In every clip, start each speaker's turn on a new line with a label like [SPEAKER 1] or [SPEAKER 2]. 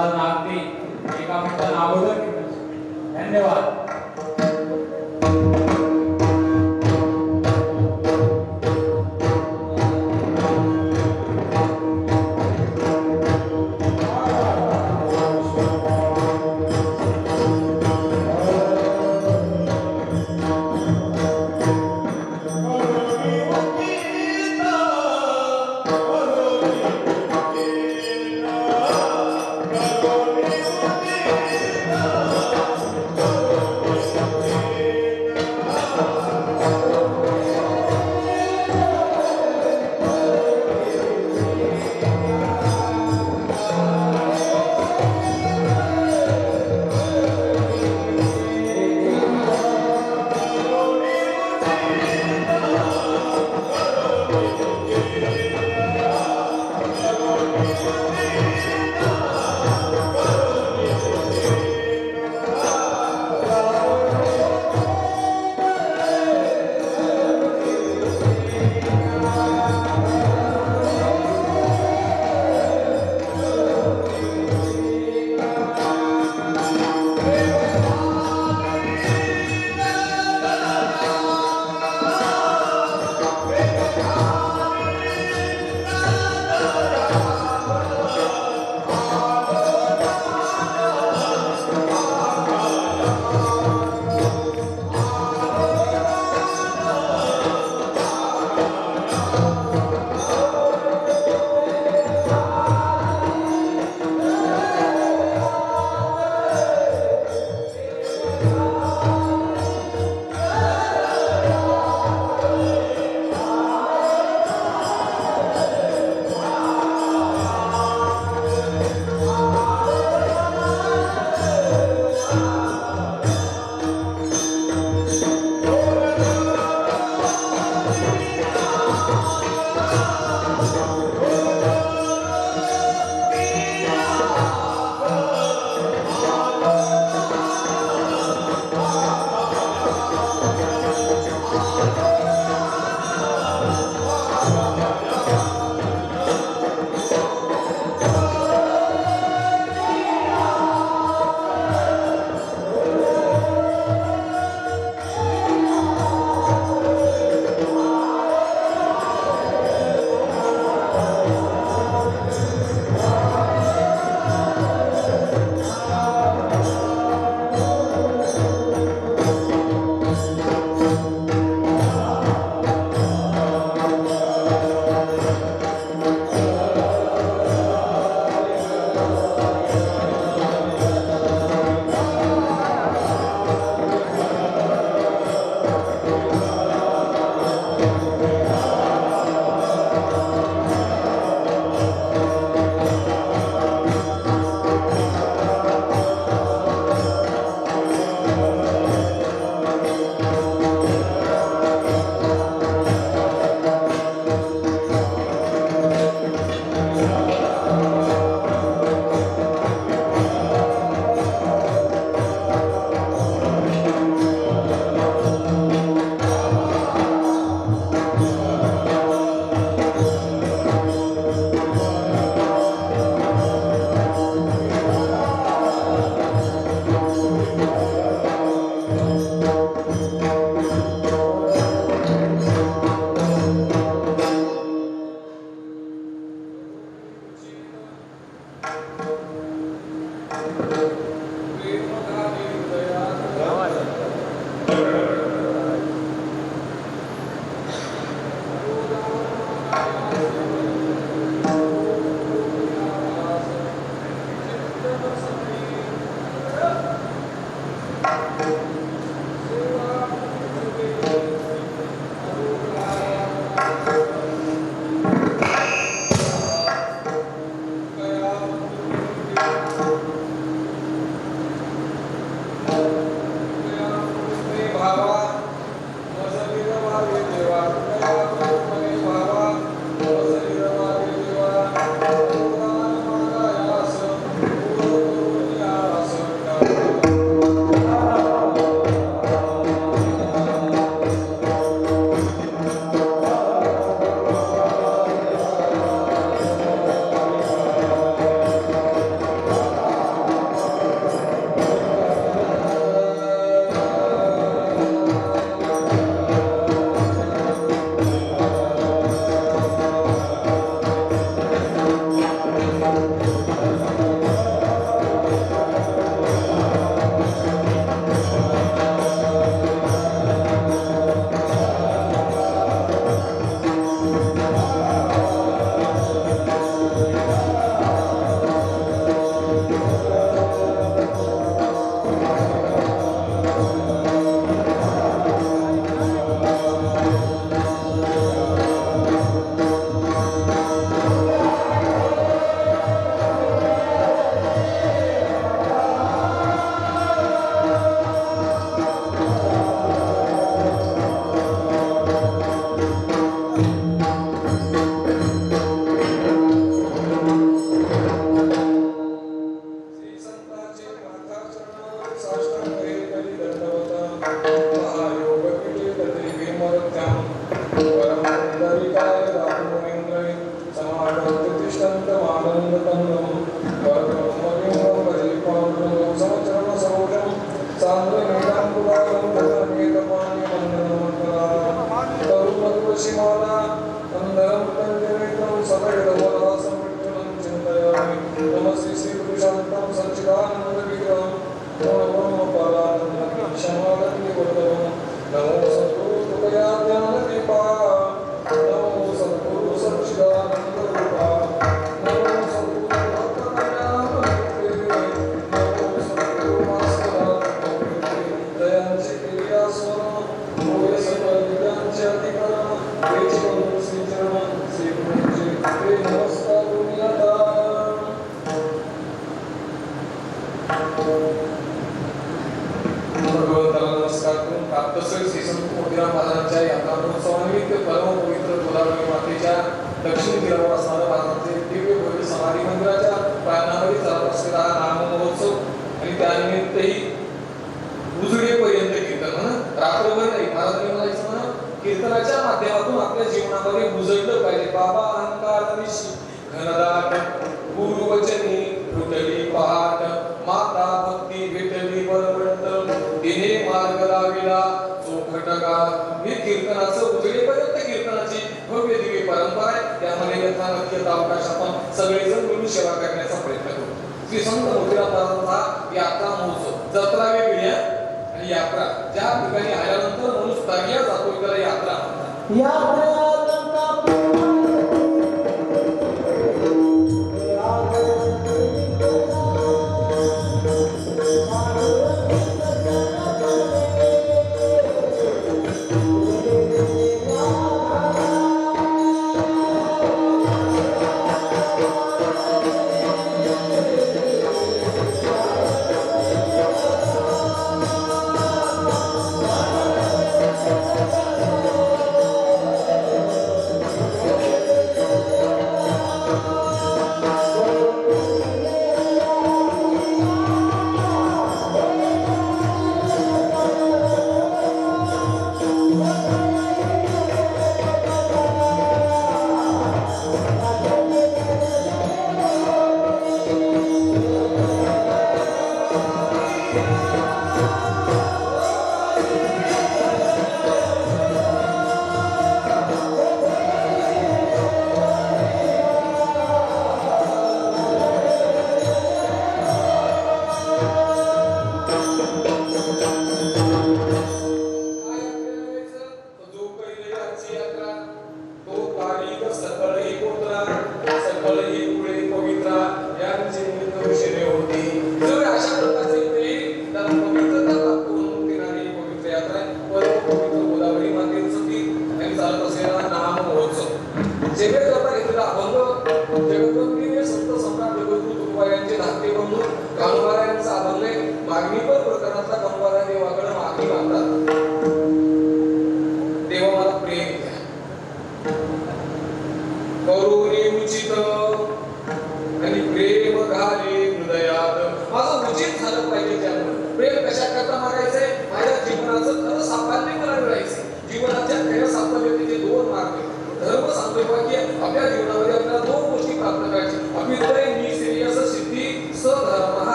[SPEAKER 1] साधारण अगदी एका मिनिटानं अगोदर धन्यवाद. भगवंताला नमस्कार करून प्राप्त श्री संत मोतीराम महाराजांच्या यात्रा महोत्सवानिमित्त परम पवित्र गोदावरी मातेच्या दक्षिण तीरावर असणाऱ्या भारताचे दिव्य भव्य समाधी मंदिराच्या प्रांगणामध्ये चालत असलेला हा नाम महोत्सव आणि त्यानिमित्तही उजळेपर्यंत कीर्तन म्हणून रात्रभर नाही महाराजांनी म्हणायचं म्हणून कीर्तनाच्या माध्यमातून आपल्या जीवनामध्ये उजळलं पाहिजे. बाबा अहंकार विशी घनदाट गुरुवचनी फुटली पहाट माता भक्ती भेटली बळवंत तिने मार्ग लाविला चोखटगा. हे कीर्तनाचं उजळेपर्यंत कीर्तनाची भव्य दिव्य परंपरा आहे. त्यामध्ये यथा नक्की अवकाश आपण सगळेजण मिळून सेवा करण्याचा प्रयत्न करू. श्री संत मोतीराम महाराजांचा यात्रा महोत्सव जत्रा वेगळी आहे आणि यात्रा ज्या ठिकाणी आल्यानंतर माणूस तरल्या जातो त्याला यात्रा म्हणतात.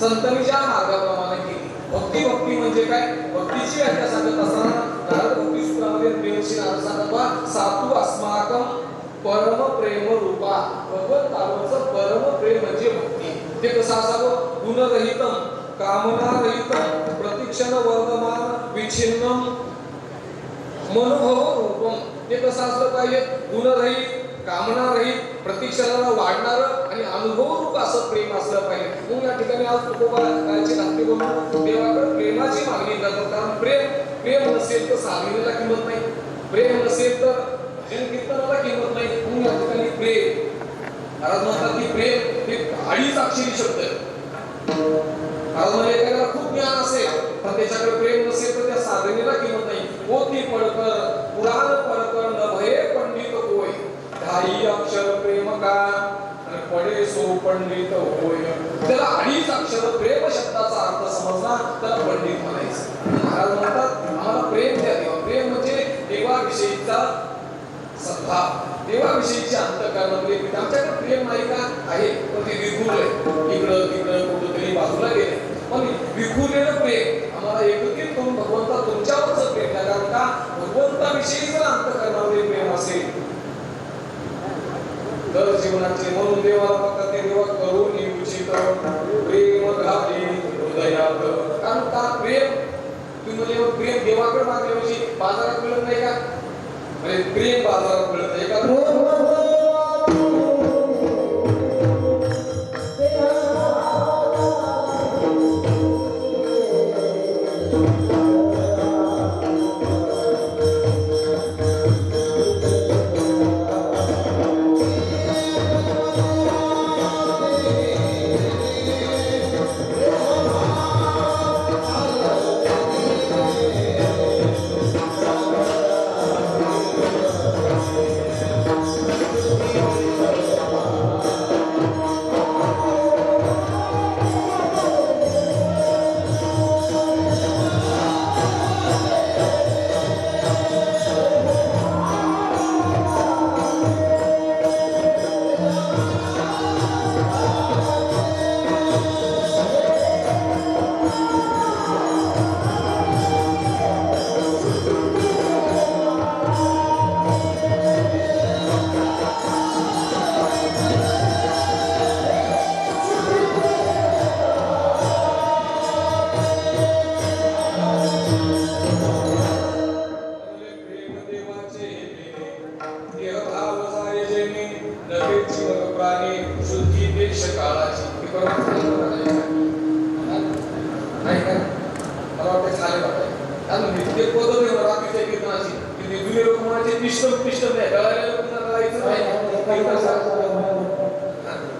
[SPEAKER 1] संतांनी ज्या मार्गाप्रमाणे केली भक्ती भक्ती म्हणजे काय भक्तीची व्याख्या सांगत असताना नारद भक्ती सूत्रामध्ये प्रेमशी नारद सांगतात सातू अस्माकम परम प्रेम रूपा भगवंताचं परम प्रेम म्हणजे भक्ती. ते कसं असावं गुणरहितम कामनारहितम प्रतिक्षण वर्धमान विच्छिन्नम मनोभव रूपम. ते कसं असलं पाहिजे गुणरहित कामनारहित प्रतीक्षणाला वाढणारं आणि अनुभव रूप असं प्रेम असलं पाहिजे. म्हणून या ठिकाणी आज तुकोबाची नाट्य बनवून देवाकडे प्रेमाची मागणी करतात. कारण प्रेम नसेल तर साधनेला किंमत नाही, प्रेम नसेल तर भजन कीर्तनाला किंमत नाही. म्हणून या ठिकाणी प्रेम महाराज म्हणतात की प्रेम हे अडीच अक्षरी शब्द आहे. एखाद्याला खूप ज्ञान असेल पण त्याच्याकडे प्रेम नसेल तर त्या साधनेला किंमत नाही. पोथी पडकर पुराण पडकर न भये पंडित होय ढाई अक्षर प्रेम का आणि पडे सो पंडित होय. त्याला अडीच अक्षर प्रेम शब्दाचा अर्थ समजला त्याला पंडित म्हणायचं. महाराज म्हणतात आम्हाला प्रेम द्या देवा. प्रेम म्हणजे देवा देवाविषयीचा सद्भाव, देवाविषयीची अंतःकरणामध्ये आमच्याकडे प्रेम नाही का आहे, पण ते विखुरलंय इकडं तिकडं कुठंतरी बाजूला गेले. पण विखुरलेलं प्रेम आम्हाला एकत्रित करून भगवंता तुमच्यावरच प्रेम आहे. कारण का भगवंताविषयी जर अंतःकरणामध्ये प्रेम असेल तर जीवनाचे म्हणून देवाला फक्त ते देवा करून इच्छित प्रेम घाली हृदयात. कारण का प्रेम तुम्ही म्हणजे प्रेम देवाकडे मागल्या म्हणजे बाजारात मिळत नाही का, म्हणजे प्रेम बाजारात मिळत नाही का.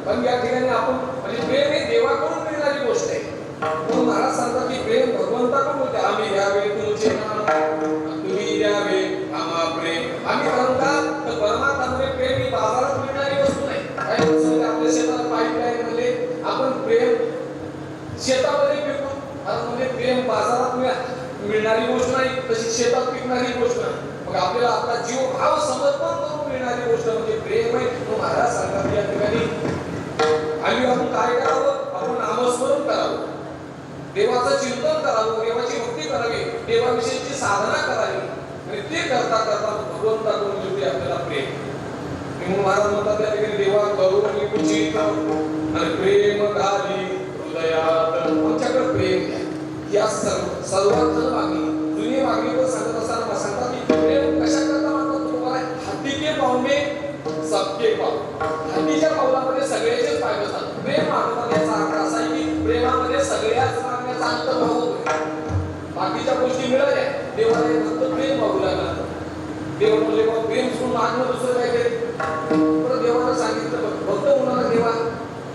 [SPEAKER 1] पण या ठिकाणी आपण म्हणजे प्रेम हे देवाकडून मिळणारी गोष्ट आहे. म्हणून महाराज सांगतात की प्रेम भगवंताकडून होते. आम्ही द्यावे तुमचे नाम, तुम्ही द्यावे आम्हा प्रेम. आम्ही करू का तर परमात्म्यामध्ये प्रेम ही बाजारात मिळणारी वस्तू नाही. काही वस्तू आपल्या शेताला पाईपलाईन मध्ये आपण प्रेम शेतामध्ये पिकतो, म्हणजे प्रेम बाजारात मिळणारी गोष्ट नाही, तशी शेतात पिकणारी गोष्ट नाही. मग आपल्याला आपला जीव भाव समर्पण करून मिळणारी गोष्ट म्हणजे प्रेम आहे. महाराज सांगतात या ठिकाणी आम्ही आपण काय करावं, आपण नामस्मरण करावं, देवाचं चिंतन करावं, देवाची भक्ती करावी, देवाविषयीची साधना करावी. आणि ते करता करता भगवंताकडून मिळते आपल्याला प्रेम. म्हणून महाराज म्हणतात त्या ठिकाणी देवा करून उचित आणि प्रेम घाली हृदयात. आमच्याकडे प्रेम घ्या. या सर्वात मागणी जुनी मागणी पण सांगत असताना सांगतात की प्रेम कशा करता म्हणतात तुम्हाला, हाती के पाहुणे सबके पाव. हातीच्या पावलामध्ये सगळ्याचेच पाय बसतात. प्रेम मागतात याचा अर्थ असा आहे की प्रेमामध्ये सगळ्याच मागण्याचा अंतर्भाव होतो. बाकीच्या गोष्टी मिळाल्या, देवाला फक्त प्रेम मागू लागला. देव म्हणले मग प्रेम सोडून मागणं दुसरं काहीतरी. पण देवाला सांगितलं फक्त मुलाला देवा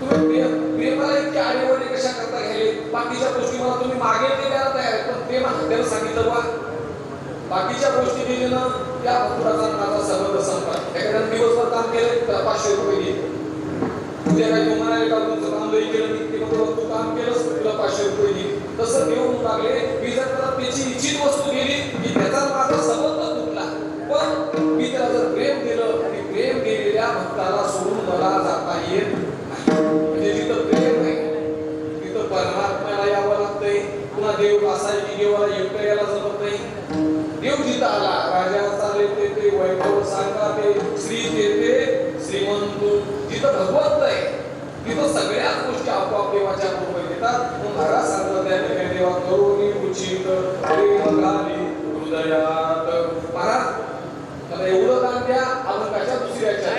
[SPEAKER 1] तुम्ही प्रेमाला इतकी आडीवडी कशा करता घ्यायले, बाकीच्या गोष्टी मला तुम्ही मागे ते द्यायला तयार आहे, पण प्रेम त्याला सांगितलं बा बाकीच्या गोष्टी दिल्यानं त्या भक्ताचा माझा संबंध संपला. एखाद्याने दिवसभर काम केलं तर 500 रुपये घे. उद्या काही तुम्हाला एका तुमचं काम जरी केलं की तू काम केलंस तुला 500 रुपये घे. तसं घेऊन लागले मी जर त्याला त्याची इच्छित वस्तू दिली की त्याचा माझा संबंध तुटला. पण मी त्याला जर प्रेम दिलं आणि प्रेम दिलेल्या भक्ताला सोडून मला जाता येत नाही. म्हणजे जिथं प्रेम आहे तिथं परमात्म्याला यावं लागतंय. पुन्हा देव असा आहे की देवाला एकटं यायला जमत नाही. देव जिथं आला राजा चाले ते वैभव सांगा ते श्री ते श्रीमंत, जिथं भगवंत आहे तिथं सगळ्याच गोष्टी आपोआप देवाच्या कृपेत येतात. महाराज सांगतात त्या ठिकाणी देवा करून उचित प्रेम घाली हृदयात. महाराज मला एवढं दान द्या, आपण कशा दुसऱ्याच्या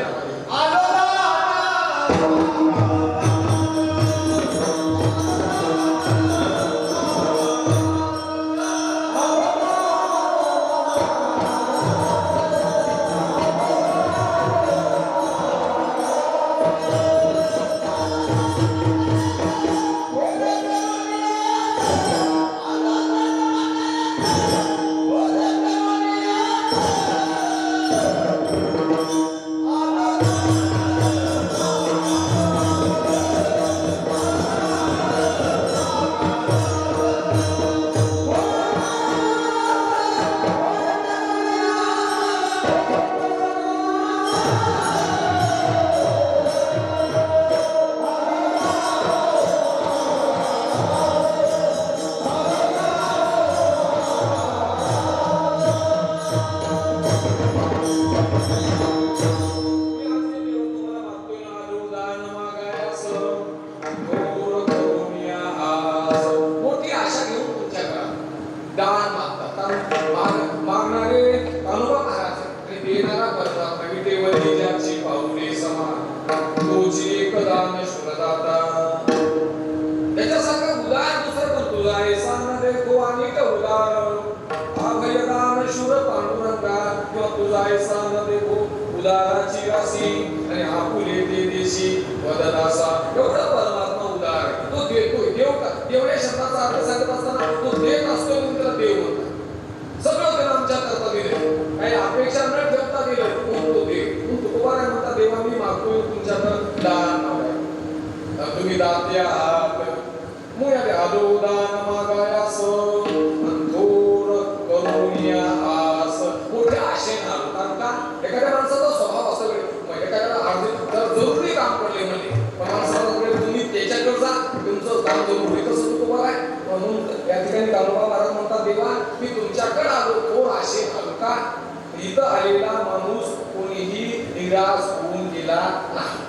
[SPEAKER 1] तुझा ऐसा न देखो उदाराची राशी आणि आपुले ते देशी वददासा. एवढा परमात्मा उदार आहे. तो देतोय. देव का एवढ्या शब्दाचा अर्थ सांगत असताना तो देत असतो म्हणून त्याला देव म्हणतात. सगळं त्याला आमच्या करता दिलं, काही अपेक्षा न ठेवता दिलं म्हणून तो देव. तुकोबा काय म्हणता, देवा मी मागतोय तुमच्याकडे दान मागाय. तुम्ही दाते आहात, मुळे आलो दान मागायास थोर करूया आस. मोठ्या आशेने आलो. कारण का एखाद्या माणसाचा स्वभाव असा वेळ एखाद्याला जरुरी काम पडले म्हणजे पण माणसाला तुम्ही त्याच्याकडे जा, तुमचं काम जरुरी कसं तुकोबा आहे. म्हणून या ठिकाणी काळोबा महाराज म्हणतात, देवा मी तुमच्याकडे आलो थोर आशेने आलो. का इथं आलेला माणूस कोणीही निराश होऊन गेला नाही.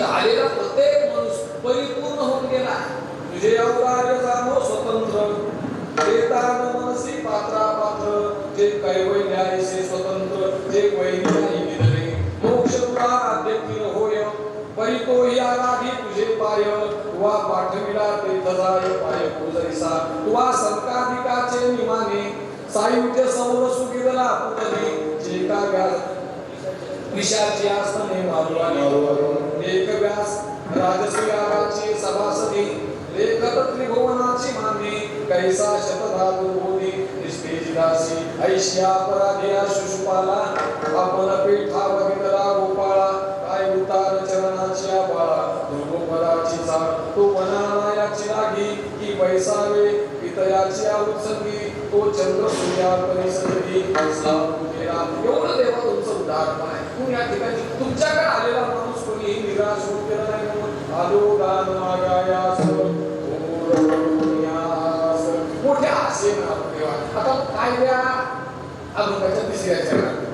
[SPEAKER 1] आलेला प्रत्येक माणूस परिपूर्ण होऊन गेला. तुझे अवतार्य जाणो स्वतंत्र देतान मनसी पात्रा पात्र. जे कैवल्यायसे स्वतंत्र जे वैद्याही निधने. मोक्ष तुला आद्यतील होय परितोही आराधी तुझे पाय. तुवा पाठविला ते तजाय पाय पूजैसा. तुवा संकाधिकाचे निमाने सायुज्य सौर सुखिदला पुतने. जे का व्यास विशाची आसने मारुवाली. एक व्यास राजसूयाची सभासदी. लेखक त्रिभुवनाची माने कैसा शतधातु बोधी. निस्तेजी दासी ऐश्या अपराधिया शिशुपाला. आपण पेठा बघितला गोपाळा. काय उतार चरणाची आबाळा. दुर्गोपदाची चाळ तो वनायाची लागी. की बैसावे पितयाची आवृत्संगी. तो चंद्र सूर्या परिसंगी. एवढं देवा तुमचं उदाहरण आहे. या ठिकाणी तुमच्याकडे आलेला माणूस कोणीही निराश होऊन गेला नाही. म्हणून आलो दान मागायास मोठ्या आशेने आलो देवा. आता काय द्या अभंगाच्या तिसऱ्या चरणात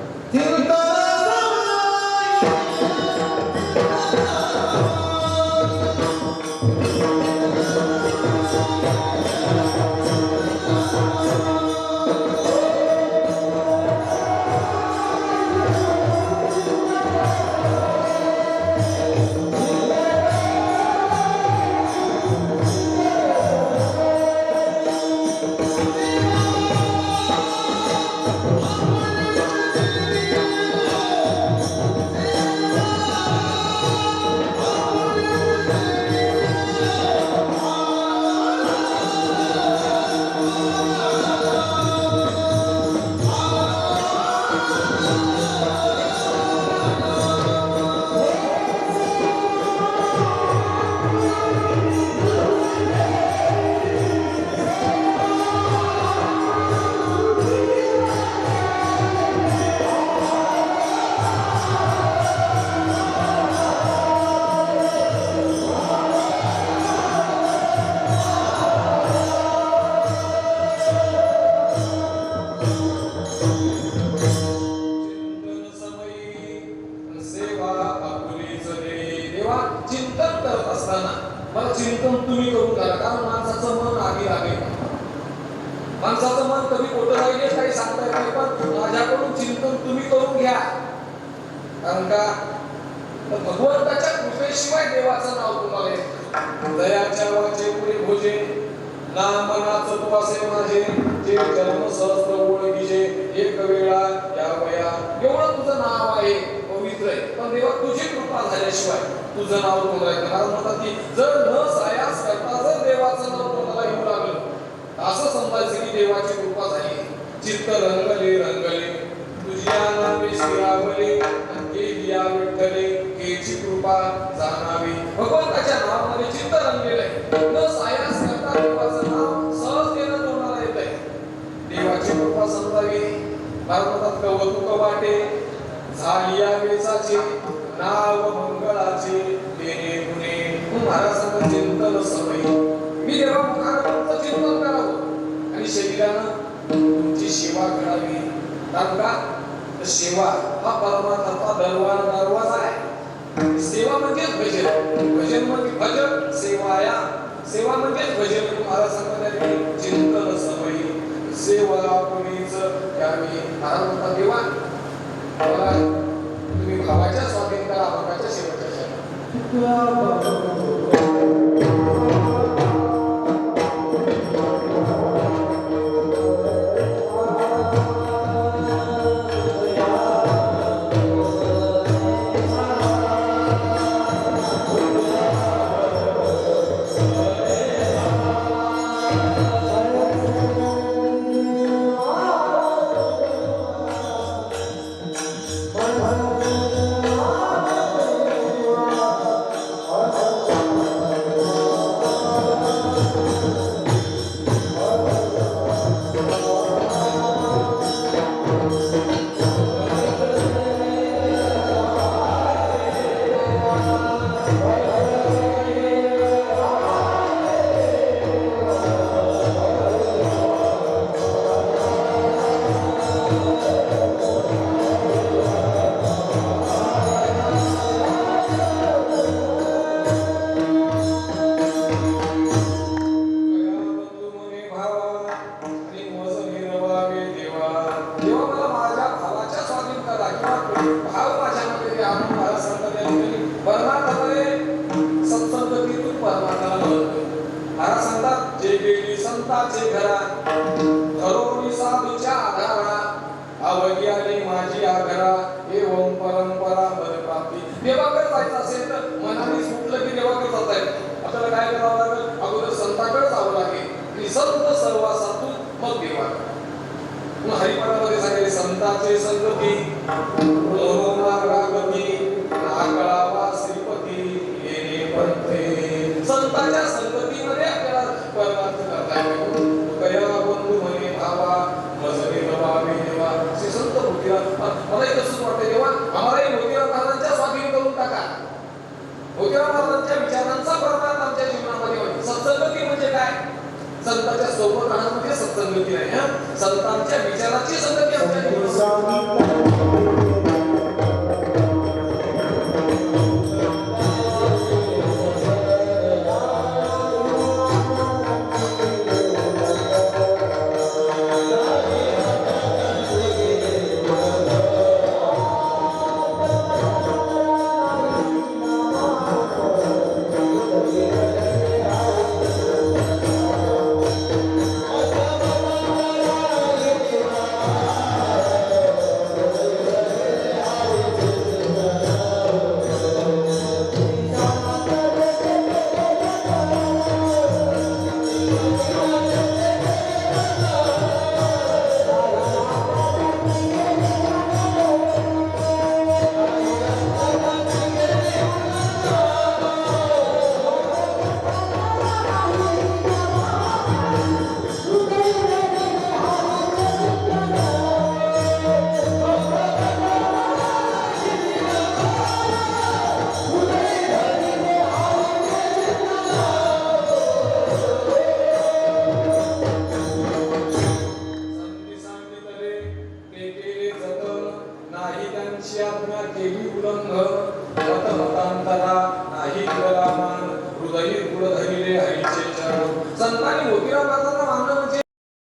[SPEAKER 1] चिंतन तुम्ही करून करा. कारण माणसाचं मन आगी लागेल. माणसाचं मन कधी खोटं राहिले काही सांगता येत नाही. पण माझ्याकडून चिंतन तुम्ही करून घ्या. कारण का भगवंताच्या कृपेशिवाय देवाचं नाव तुम्हाला येत. दयाच्या वाचे पुढे भोजे नाम मनाचं तू असे माझे. जे जन्म सहस्त्र ओळखीचे एक वेळा या वया. एवढं तुझं नाव आहे पवित्र आहे. पण देवा तुझी कृपा झाल्याशिवाय तुझं नाव तोंडाला येतं. कारण म्हणतात की जर न सायास करता जर देवाचं नाव तोंडाला येऊ लागलं असं समजायचं की देवाची कृपा झाली. चित्त रंगले रंगले तुझ्या नामे शिरावले. केलिया विठ्ठले केची कृपा जाणावी. भगवंताच्या नावामध्ये चित्त रंगलेलं आहे. न सायास करता देवाचं नाव सहजतेनं तोंडाला येत आहे. देवाची कृपा समजावी. कारण म्हणतात कौतुक वाटे झालिया वेचाचे नाव मंगळाचे देणे गुणे महाराजांचं चिंतन सवयी मी देवा मुखानं चिंतन करावं आणि शरीरानं तुमची सेवा करावी कारण का सेवा हा परमार्थाचा दरवाजा आहे सेवा म्हणजे भजन भजन म्हणजे भजन सेवाया सेवा म्हणजे भजन महाराजांचं चिंतन सवयी सेवा कोणीच यावी महाराज म्हणतात देवा तुम्ही भावाच्या स्वाधीन करा भावाच्या सेवेच्या संताचे घरा धरोनी साधूच्या आधारा अवघ्याने माझी आघरा एवं परंपरा प्राप्ती देवाकडे जायचं असेल तर मनाने सुटलं की देवाकडे जाता येईल आपल्याला काय करावं लागेल अगोदर संताकडे जावं लागेल आणि संत सहवासातून मग देवाकडे मग हरिपाठामध्ये सांगितले संताचे संगती नागळावा श्रीपती येणे पंथे संतांच्या संगतीमध्ये आपल्याला परमार्थ करता येतो कया बंधू म्हणे भावा मजले नवावे देवा श्री संत मोतीराम मला एक असंच वाटतं देवा आम्हालाही मोतीराम महाराजांच्या स्वाधीन करून टाका मोतीराम महाराजांच्या विचारांचा परमार्थ आमच्या जीवनामध्ये होईल सत्संगती म्हणजे काय संतांच्या सोबत सत्संगती नाही संतांच्या विचाराची संगती आमच्या जीवनात संतांनी मोतीराम महाराजांना